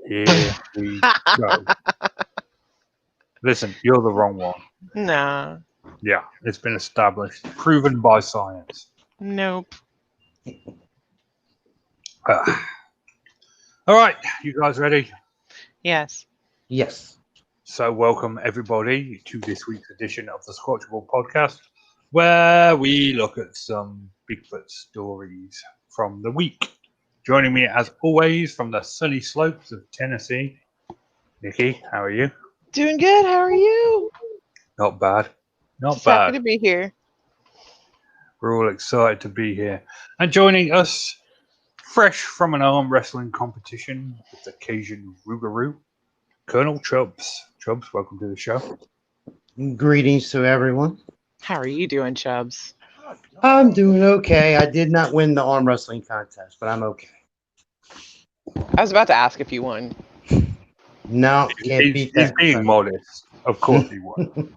Here we go. Listen, you're the wrong one. Nah. Yeah, it's been established, proven by science. Nope. All right, you guys ready? Yes. Yes. So welcome everybody to this week's edition of the Squatchable podcast, where we look at some Bigfoot stories from the week. Joining me as always from the sunny slopes of Tennessee, Nikki, how are you? Doing good. How are you? Not bad. Not Just bad. happy to be here. We're all excited to be here. And joining us, fresh from an arm wrestling competition with the Cajun Rougarou, Colonel Chubbs. Chubbs, welcome to the show. Greetings to everyone. How are you doing, Chubbs? I'm doing okay. I did not win the arm wrestling contest, but I'm okay. I was about to ask if you won. No, can't beat that. He's being modest. Of course he won.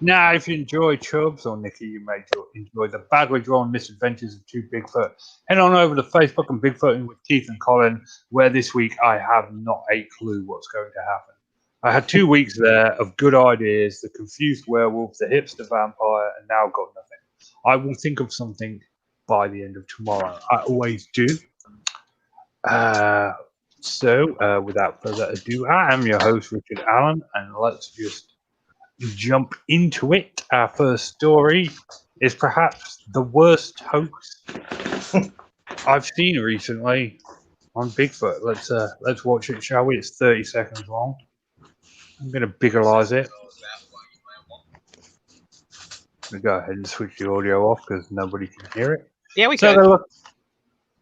Now, if you enjoy Chubbs or Nikki, you may enjoy the badly drawn misadventures of two Bigfoot. Head on over to Facebook and Bigfooting with Keith and Colin, where this week I have not a clue what's going to happen. I had 2 weeks there of good ideas, the confused werewolf, the hipster vampire, and now got nothing. I will think of something by the end of tomorrow. I always do. So, without further ado, I am your host, Richard Allen, and let's just jump into it. Our first story is perhaps the worst hoax I've seen recently on Bigfoot. Let's watch it, shall we? It's 30 seconds long. I'm going to biggerlize it. I'm going to go ahead and switch the audio off because nobody can hear it. Yeah, we So could.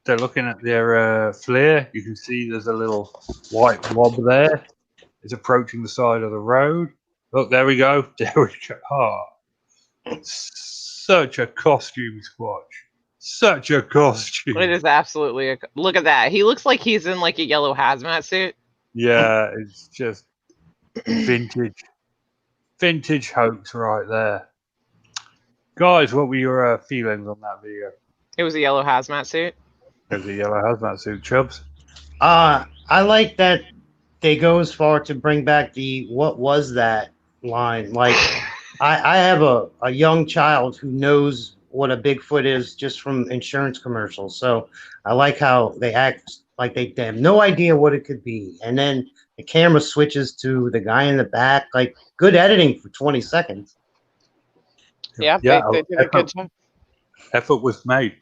they're looking at their flare. You can see there's a little white blob there. It's approaching the side of the road. Look, there we go. There we go. Oh, such a costume, Squatch. Such a costume. It is absolutely look at that. He looks like he's in like a yellow hazmat suit. Yeah, it's just vintage hoax right there. Guys, what were your feelings on that video? It was a yellow hazmat suit. There's a yellow hazmat suit, Chubbs. I like that they go as far to bring back the "what was that" line. Like, I have a young child who knows what a Bigfoot is just from insurance commercials. So I like how they act like they have no idea what it could be. And then the camera switches to the guy in the back. Like, good editing for 20 seconds. Yeah, they did a good job. Effort was made.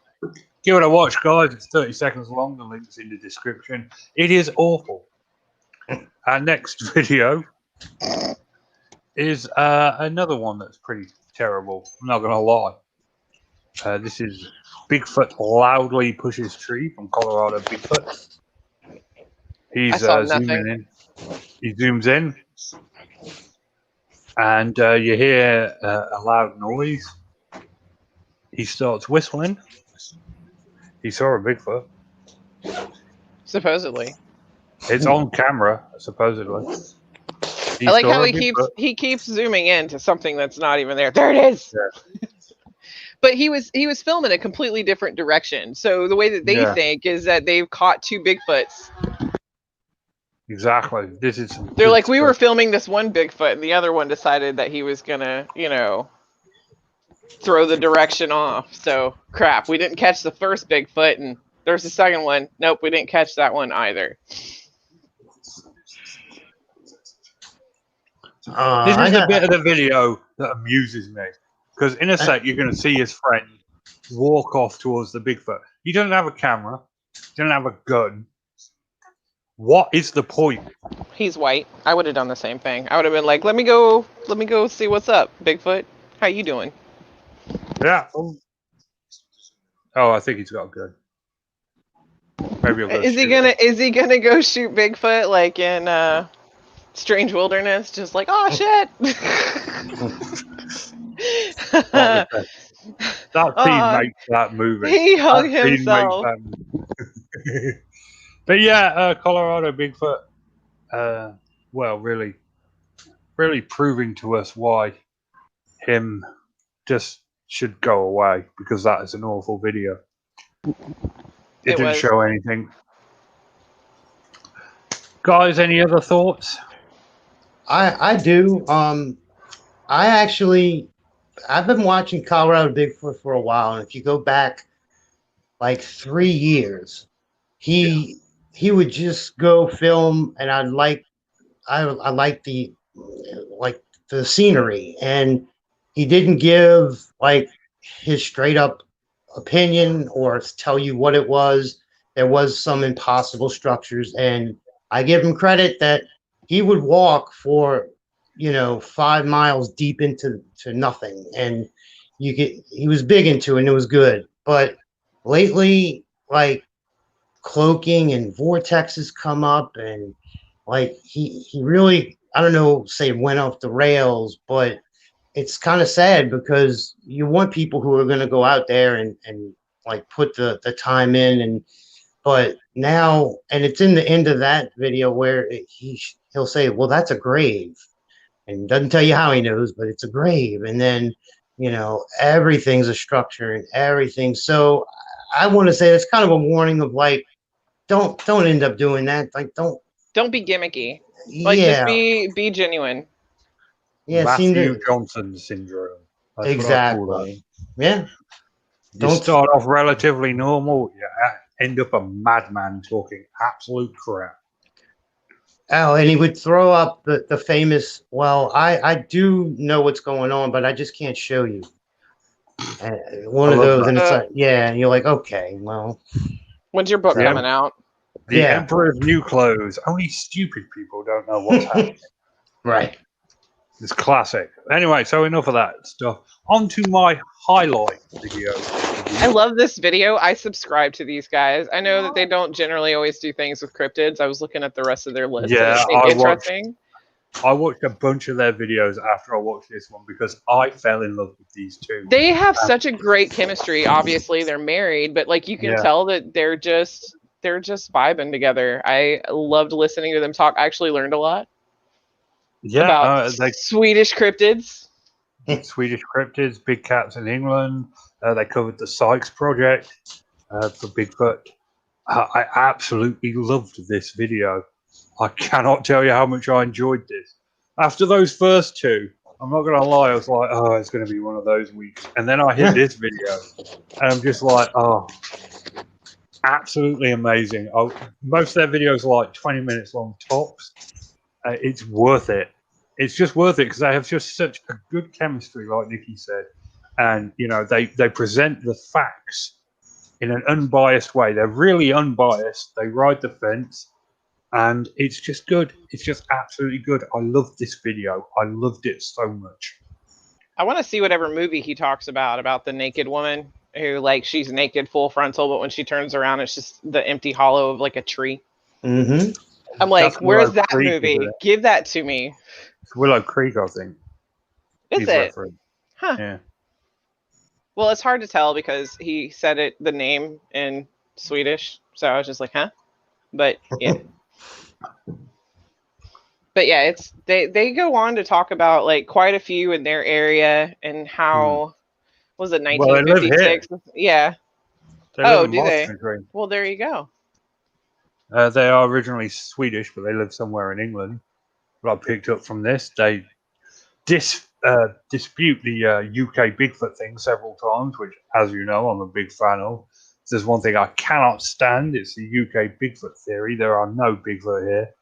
Give it a watch, guys. It's 30 seconds long. The link's in the description. It is awful. Our next video is another one that's pretty terrible. I'm not going to lie. This is Bigfoot loudly pushes tree from Colorado Bigfoot. He's zooming in. He zooms in. And you hear a loud noise. He starts whistling. He saw a Bigfoot. Supposedly. It's on camera, supposedly. I like how he keeps zooming in to something that's not even there. There it is. Yeah. But he was filming a completely different direction. So the way that they think is that they've caught two Bigfoots. Exactly. They're like, we were filming this one Bigfoot, and the other one decided that he was gonna, throw the direction off. So crap, we didn't catch the first Bigfoot, and there's the second one. Nope, we didn't catch that one either. This is a bit of the video that amuses me. Because in a sec, you're going to see his friend walk off towards the Bigfoot. He doesn't have a camera. He doesn't have a gun. What is the point? He's white. I would have done the same thing. I would have been like, let me go see what's up, Bigfoot. How you doing? Yeah. Oh, I think he's got a gun. Maybe he'll go Is he gonna go shoot Bigfoot like in Strange Wilderness? Just like, oh shit. That scene makes that movie. He hung himself. But yeah, Colorado Bigfoot. Well, really proving to us why him just should go away, because that is an awful video. It didn't show anything. Guys, any other thoughts? I do. I've been watching Colorado Bigfoot for a while, and if you go back like 3 years, he would just go film, and I like the scenery, and he didn't give like his straight up opinion or tell you what it was. There was some impossible structures, and I give him credit that he would walk for 5 miles deep into nothing, and he was big into it, and it was good. But lately, like, cloaking and vortexes come up, and like he really, I don't know, say went off the rails, but it's kind of sad because you want people who are going to go out there and like put the time in, and but now, and it's in the end of that video where he'll say, well, that's a grave, and doesn't tell you how he knows, but it's a grave, and then everything's a structure and everything. So I want to say it's kind of a warning of like, don't end up doing that. Like, don't be gimmicky. Like, just be genuine. Yeah, Matthew Johnson syndrome. That's exactly. Yeah. You start off relatively normal, you end up a madman talking absolute crap. Oh, and he would throw up the famous, well, I do know what's going on, but I just can't show you. One of those, and it's like, yeah, and you're like, okay, well. When's your book coming out? The Emperor of New Clothes. Only stupid people don't know what's happening. Right. It's classic. Anyway, so enough of that stuff. On to my highlight video. I love this video. I subscribe to these guys. I know that they don't generally always do things with cryptids. I was looking at the rest of their list. Yeah, interesting. I watched a bunch of their videos after I watched this one because I fell in love with these two. They have such a great chemistry. Obviously, they're married, but like you can tell that they're just vibing together. I loved listening to them talk. I actually learned a lot. Yeah, about Swedish cryptids. Swedish cryptids, big cats in England. They covered the Sykes project for Bigfoot. I absolutely loved this video. I cannot tell you how much I enjoyed this. After those first two, I'm not going to lie, I was like, oh, it's going to be one of those weeks. And then I hit this video, and I'm just like, oh, absolutely amazing. Most of their videos are like 20 minutes long tops. It's worth it. It's just worth it because they have just such a good chemistry, like Nikki said. And, they present the facts in an unbiased way. They're really unbiased. They ride the fence. And it's just good. It's just absolutely good. I loved this video. I loved it so much. I want to see whatever movie he talks about the naked woman who, like, she's naked full frontal, but when she turns around, it's just the empty hollow of like a tree. Mm-hmm. I'm like, where's that movie? Give that to me. It's Willow Creek, I think. Is it? Huh. Yeah. Well, it's hard to tell because he said the name in Swedish. So I was just like, huh? But yeah. But yeah, they go on to talk about like quite a few in their area and how was it 1956? Well, yeah. Do they? Country. Well, there you go. They are originally Swedish, but they live somewhere in England. What I picked up from this, they dispute the UK Bigfoot thing several times, which, as you know, I'm a big fan of. There's one thing I cannot stand. It's the UK Bigfoot theory. There are no Bigfoot here.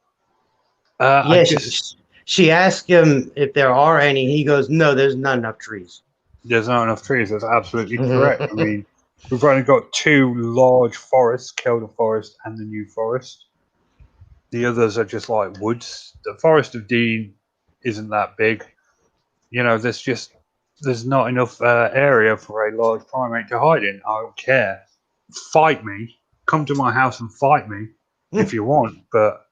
She asked him if there are any. He goes, no, there's not enough trees. There's not enough trees. That's absolutely correct. I mean, we've only got 2 large forests, Kelder Forest and the New Forest. The others are just like woods. The Forest of Dean isn't that big. There's not enough area for a large primate to hide in. I don't care. Fight me. Come to my house and fight me if you want. But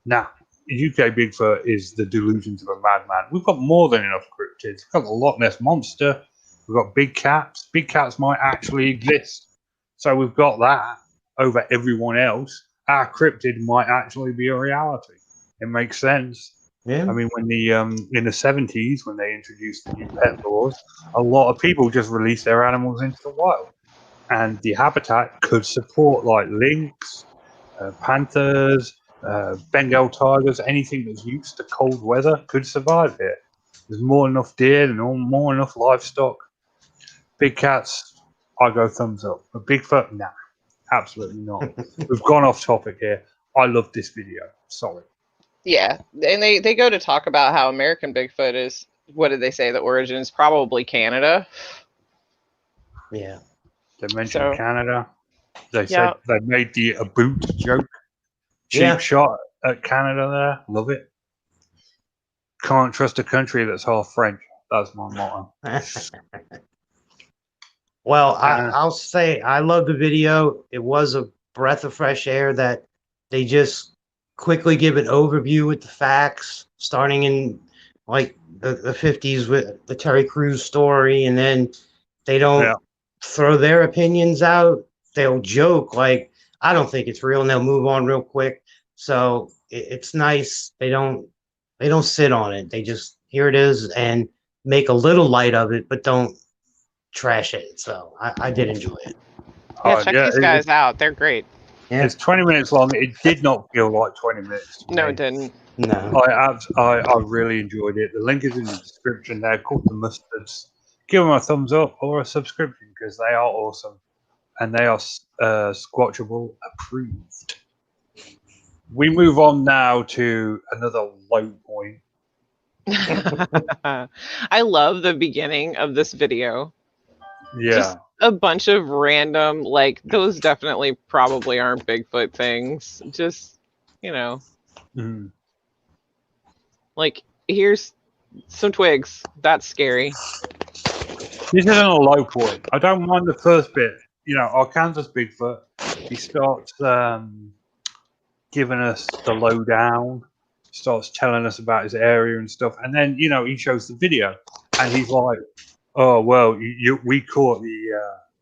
nah, UK Bigfoot is the delusions of a madman. We've got more than enough cryptids. We've got the Loch Ness Monster. We've got big cats. Big cats might actually exist. So we've got that over everyone else. Our cryptid might actually be a reality. It makes sense. Yeah. I mean, when in the 70s, when they introduced the new pet laws, a lot of people just released their animals into the wild. And the habitat could support like lynx, panthers, Bengal tigers, anything that's used to cold weather could survive here. There's more enough deer and more enough livestock. Big cats, I go thumbs up. But Bigfoot, nah, absolutely not. We've gone off topic here. I love this video. Sorry. Yeah, and they go to talk about how American Bigfoot is, what did they say, the origin is probably Canada. Yeah. They mentioned Canada. They said they made the a boot joke. Cheap shot at Canada there. Love it. Can't trust a country that's half French. That's my motto. Well, I'll say I love the video. It was a breath of fresh air that they just quickly give an overview with the facts, starting in like the 50s with the Terry Crews story, and then they don't throw their opinions out. They'll joke like, I don't think it's real, and they'll move on real quick. So it's nice. They don't sit on it. They just, here it is, and make a little light of it, but don't trash it. So I did enjoy it. Yeah, check these guys out. They're great. Yeah. It's 20 minutes long. It did not feel like 20 minutes. No, it didn't. No. I really enjoyed it. The link is in the description there, called The Mustards. Give them a thumbs up or a subscription because they are awesome. And they are Squatchable approved. We move on now to another low point. I love the beginning of this video. Yeah. Just a bunch of random, like, those definitely probably aren't Bigfoot things. Just, you know. Mm. Like, here's some twigs. That's scary. This isn't a low point. I don't mind the first bit. You know, our Kansas Bigfoot, he starts giving us the lowdown, starts telling us about his area and stuff. And then, you know, he shows the video and he's like, oh, well, we caught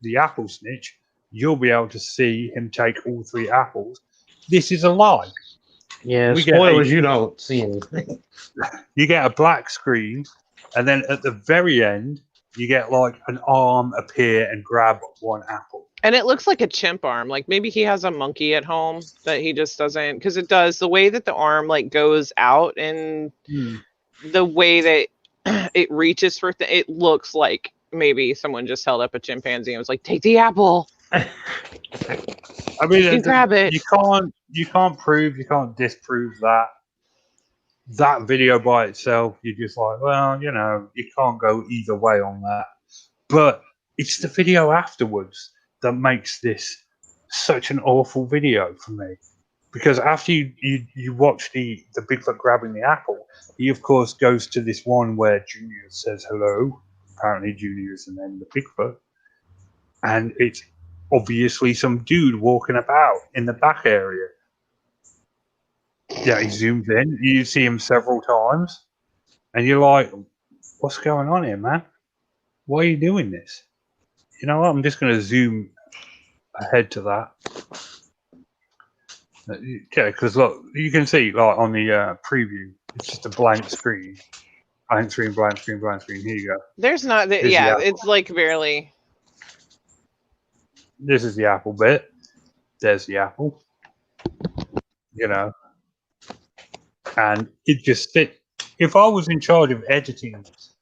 the apple snitch. You'll be able to see him take all 3 apples. This is a lie. Yeah, spoilers, you don't see anything. You get a black screen, and then at the very end, you get like an arm appear and grab 1 apple. And it looks like a chimp arm. Like maybe he has a monkey at home that he just doesn't, because it does the way that the arm like goes out and the way that it reaches for it looks like maybe someone just held up a chimpanzee and was like, take the apple. I mean, you can grab it. You can't prove, you can't disprove that video by itself. You're just like, well, you know, you can't go either way on that. But it's the video afterwards that makes this such an awful video for me. Because after you watch the Bigfoot grabbing the apple, he of course goes to this one where Junior says hello. Apparently Junior is the name of the Bigfoot. And it's obviously some dude walking about in the back area. Yeah, he zooms in. You see him several times. And you're like, what's going on here, man? Why are you doing this? You know what? I'm just going to zoom ahead to that. Yeah, because look, you can see like on the preview, it's just a blank screen. Blank screen, blank screen, blank screen. Here you go. There's not, it's like barely. This is the apple bit. There's the apple. You know. And it just fit. If I was in charge of editing this,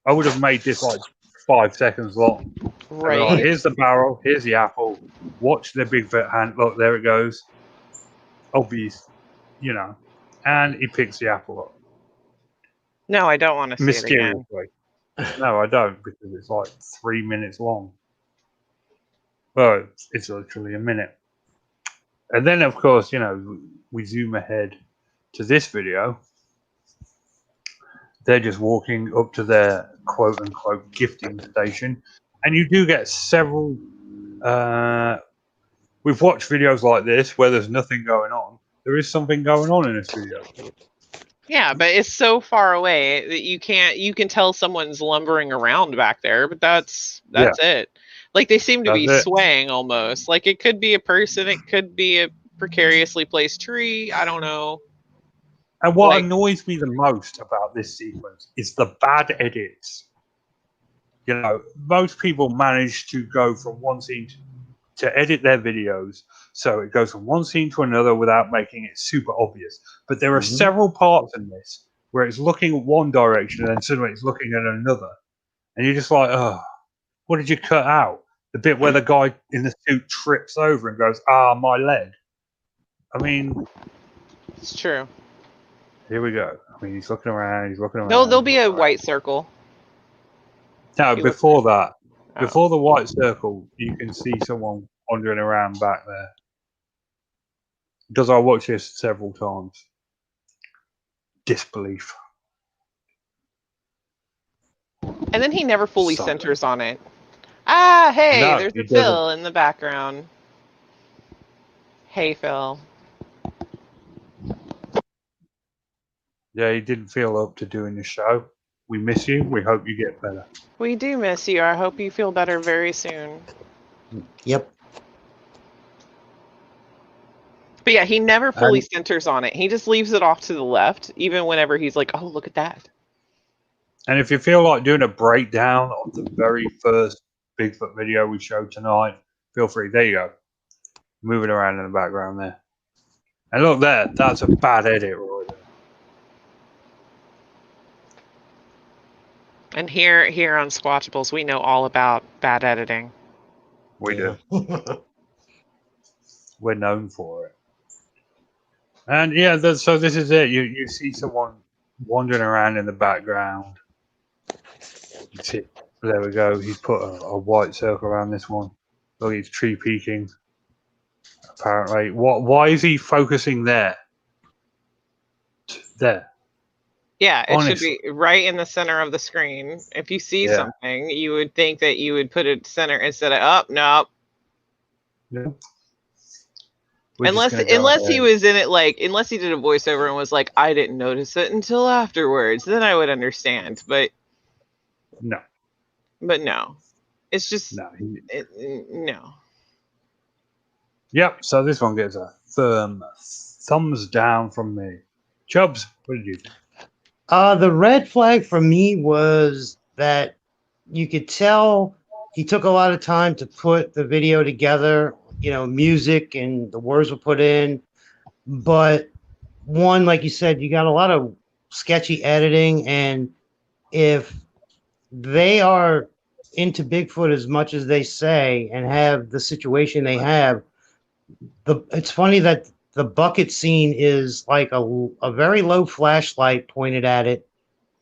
I would have made this like 5 seconds long. Right. Like, here's the barrel. Here's the apple. Watch the Bigfoot hand. Look, there it goes. Obvious, you know. And he picks the apple up. No, I don't want to see it again. No, I don't, because it's like 3 minutes long. Well, it's literally a minute. And then, of course, you know, we zoom ahead to this video. They're just walking up to their quote-unquote gifting station. And you do get several... we've watched videos like this where there's nothing going on. There is something going on in this video. Yeah, but it's so far away that you can tell someone's lumbering around back there, but that's it. Like they seem to be swaying almost. Like it could be a person, it could be a precariously placed tree. I don't know. And what annoys me the most about this sequence is the bad edits. You know, most people manage to go from one scene to edit their videos so it goes from one scene to another without making it super obvious. But there are several parts in this where it's looking at one direction and then suddenly it's looking at another. And you're just like, oh, what did you cut out? The bit where the guy in the suit trips over and goes, my leg. I mean... It's true. Here we go. I mean, he's looking around, There'll be a white circle. No, before that. Oh. Before the white circle, you can see someone wandering around back there. Because I watched this several times. Disbelief. And then he never fully centers on it. Hey, no, there's a Phil in the background. Hey, Phil. Yeah, he didn't feel up to doing the show. We miss you. We hope you get better. We do miss you. I hope you feel better very soon. Yep. But yeah, he never fully centers on it. He just leaves it off to the left, even whenever he's like, oh, look at that. And if you feel like doing a breakdown of the very first Bigfoot video we showed tonight, feel free. There you go. Moving around in the background there. And look there. That's a bad edit right there. And here on Squatchables, we know all about bad editing. We do. We're known for it. And yeah, so this is it. You see someone wandering around in the background. You see, there we go. He's put a white circle around this one. Look, he's tree peeking. Apparently, why is he focusing there? There. Yeah, it should be right in the center of the screen. If you see something, you would think that you would put it center instead of nope. Yeah. Unless he was in it unless he did a voiceover and was like, I didn't notice it until afterwards, then I would understand. But no. But no. It's just no. Yep, so this one gets a firm thumbs down from me. Chubbs, what did you think? The red flag for me was that you could tell he took a lot of time to put the video together, music and the words were put in. But one, like you said, you got a lot of sketchy editing. And if they are into Bigfoot as much as they say and have the situation they have, it's funny that the bucket scene is like a very low flashlight pointed at it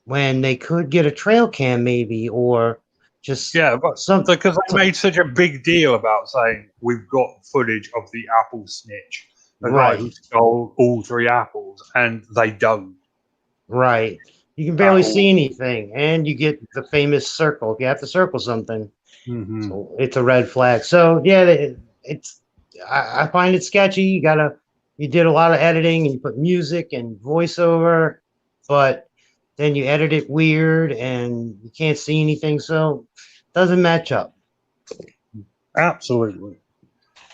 when they could get a trail cam maybe or just but something because they made such a big deal about saying we've got footage of the apple snitch, the guy who stole all 3 apples, and they don't. Right. You can barely see anything, and you get the famous circle. You have to circle something. Mm-hmm. So it's a red flag. So yeah, I find it sketchy. You did a lot of editing and you put music and voiceover, but then you edit it weird and you can't see anything, so it doesn't match up. Absolutely.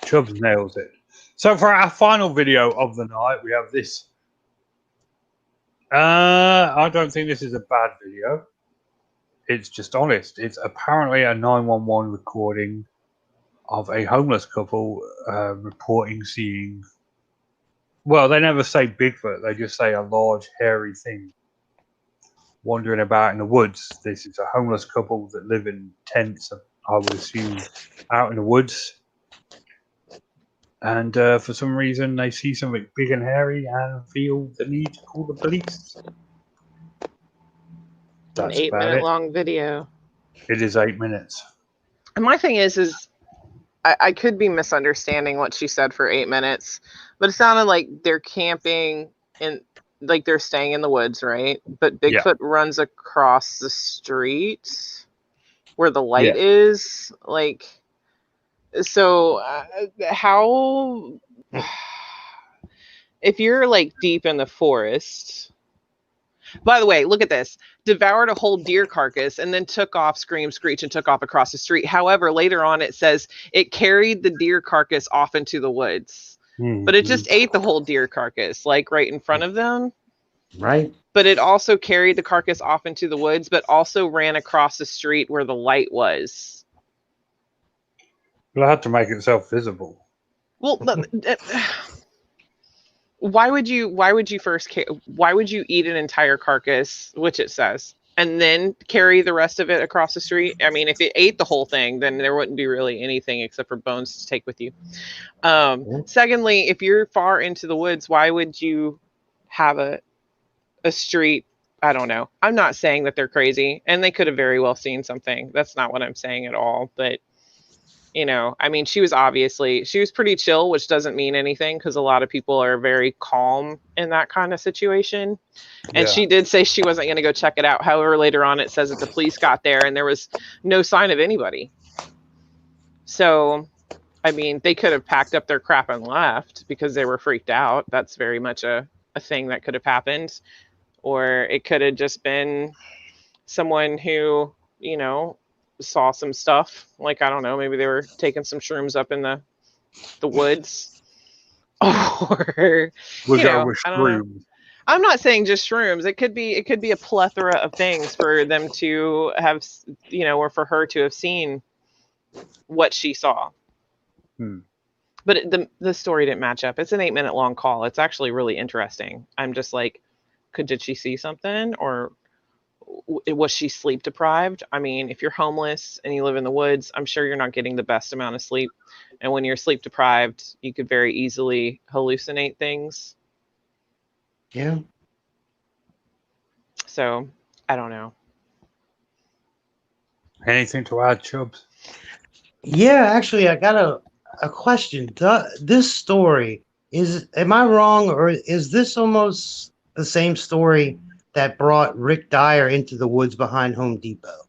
Chubbs nails it. So for our final video of the night, we have this. I don't think this is a bad video. It's just honest. It's apparently a 911 recording of a homeless couple reporting seeing... Well, they never say Bigfoot. They just say a large, hairy thing wandering about in the woods. This is a homeless couple that live in tents, I would assume, out in the woods. And for some reason, they see something big and hairy and feel the need to call the police. That's an 8-minute long video. It is 8 minutes. And my thing is I could be misunderstanding what she said for 8 minutes, but it sounded like they're camping and like they're staying in the woods, right? But Bigfoot runs across the street where the light is. Like, so how, if you're like deep in the forest, by the way, look at this. Devoured a whole deer carcass and then took off, scream, screech, and took off across the street. However, later on it says it carried the deer carcass off into the woods. Mm-hmm. But it just ate the whole deer carcass, like right in front of them. Right. But it also carried the carcass off into the woods, but also ran across the street where the light was. Well, I had to make itself visible. Well, why would you eat an entire carcass, which it says, and then carry the rest of it across the street? I mean, if it ate the whole thing, then there wouldn't be really anything except for bones to take with you. Secondly, if you're far into the woods, why would you have a street? I don't know. I'm not saying that they're crazy, and they could have very well seen something. That's not what I'm saying at all. But I mean, she was pretty chill, which doesn't mean anything because a lot of people are very calm in that kind of situation. And she did say she wasn't going to go check it out. However, later on, it says that the police got there and there was no sign of anybody. So, I mean, they could have packed up their crap and left because they were freaked out. That's very much a thing that could have happened. Or it could have just been someone who, saw some stuff. Like, I don't know, maybe they were taking some shrooms up in the woods. Or, I don't know. I'm not saying just shrooms. It could be a plethora of things for them to have, or for her to have seen what she saw. But the story didn't match up. It's an 8-minute long call. It's actually really interesting. I'm just like, did she see something, or was she sleep deprived? I mean, if you're homeless and you live in the woods, I'm sure you're not getting the best amount of sleep. And when you're sleep deprived, you could very easily hallucinate things. Yeah. So, I don't know. Anything to add, Chubbs? Yeah, actually, I got a question. This story, am I wrong, or is this almost the same story that brought Rick Dyer into the woods behind Home Depot?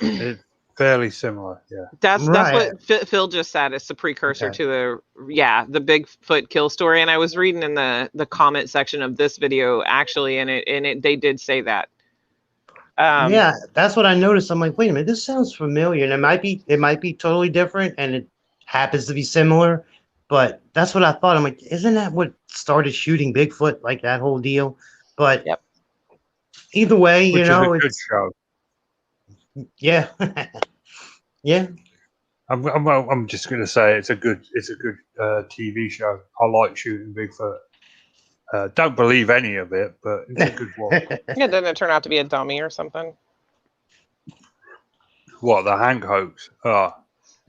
It's fairly similar, yeah. That's what Phil just said. It's a precursor to the Bigfoot kill story. And I was reading in the comment section of this video actually, and they did say that. Yeah, that's what I noticed. I'm like, wait a minute, this sounds familiar, and it might be totally different, and it happens to be similar. But that's what I thought. I'm like, isn't that what started shooting Bigfoot, like that whole deal? But either way, Which is a good show. Yeah, yeah. I'm just gonna say it's a good TV show. I like shooting Bigfoot. Don't believe any of it, but it's a good one. Yeah, didn't it turn out to be a dummy or something? What, the Hank hoax?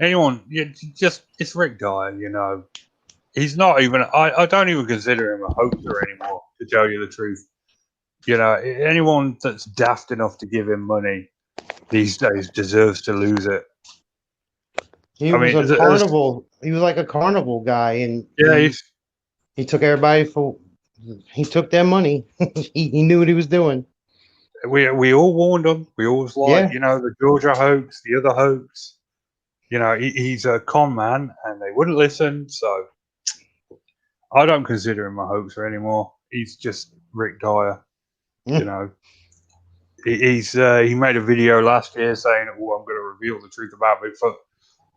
It's Rick Dyer. He's not even. I don't even consider him a hoaxer anymore, to tell you the truth. Anyone that's daft enough to give him money these days deserves to lose it. He was a carnival. He was like a carnival guy, and he took everybody for. He took their money. he knew what he was doing. We all warned him. We always the Georgia hoax, the other hoax. He's a con man, and they wouldn't listen. So I don't consider him a hoaxer anymore. He's just Rick Dyer. He made a video last year saying, "Oh, I'm going to reveal the truth about Bigfoot."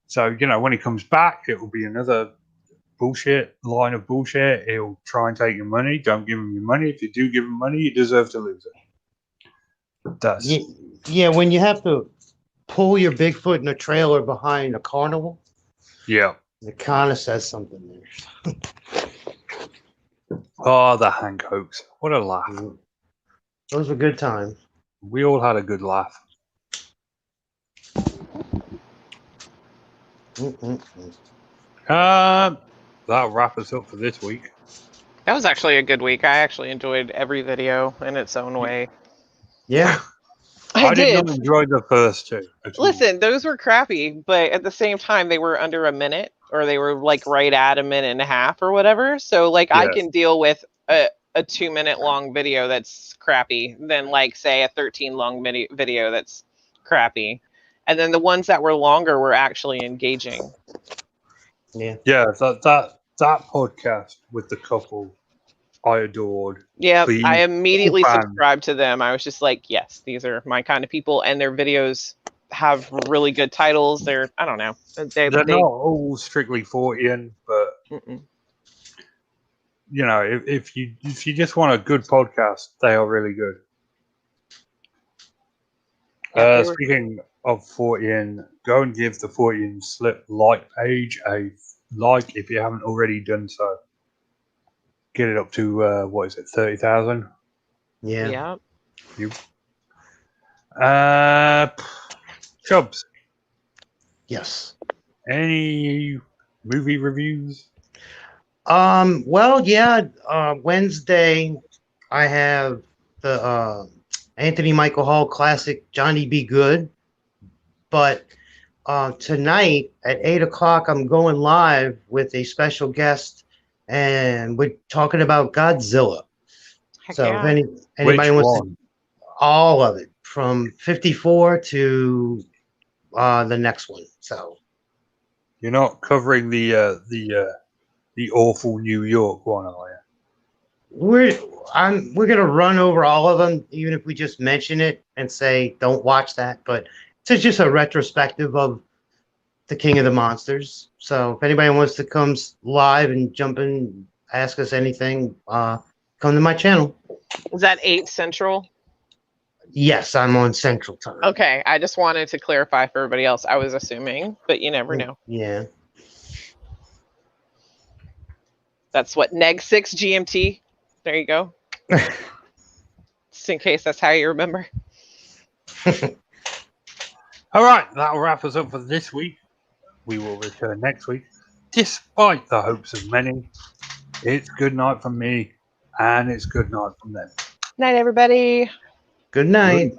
So when he comes back, it will be another line of bullshit. He'll try and take your money. Don't give him your money. If you do give him money, you deserve to lose it. Yeah, when you have to pull your Bigfoot in a trailer behind a carnival. Yeah. It kind of says something there. Oh, the Hank hoax. What a laugh. Those were good times. We all had a good laugh. That'll wrap us up for this week. That was actually a good week. I actually enjoyed every video in its own way. Yeah. I did not enjoy the first two. Listen, those were crappy, but at the same time, they were under a minute, or they were like right at a minute and a half or whatever. So I can deal with a 2-minute long video that's crappy than like say a 13 long video that's crappy. And then the ones that were longer were actually engaging. Yeah. Yeah, that podcast with the couple I adored. Yeah, I immediately subscribed to them. I was just like, yes, these are my kind of people, and their videos have really good titles. I don't know. They're not all strictly Fortean, but if you just want a good podcast, they are really good. of 40 in, go and give the 40 in slip like page a like if you haven't already done so. Get it up to 30,000. Yeah. Chubs. Yes. Any movie reviews? Well, yeah. Wednesday, I have the Anthony Michael Hall classic Johnny Be Good. But tonight at 8 o'clock, I'm going live with a special guest, and we're talking about Godzilla. Heck So yeah. if anybody Which wants one? all of it from 54 to the next one. So You're not covering the awful New York one, are you? we're gonna run over all of them, even if we just mention it and say don't watch that. But it's just a retrospective of the King of the Monsters. So if anybody wants to come live and jump in, ask us anything, come to my channel. Is that 8 Central? Yes, I'm on Central Time. Okay, I just wanted to clarify for everybody else. I was assuming, but you never know. Yeah. That's what, neg 6 GMT? There you go. Just in case that's how you remember. All right, that'll wrap us up for this week. We will return next week. Despite the hopes of many, it's good night from me, and it's good night from them. Night, everybody. Good night.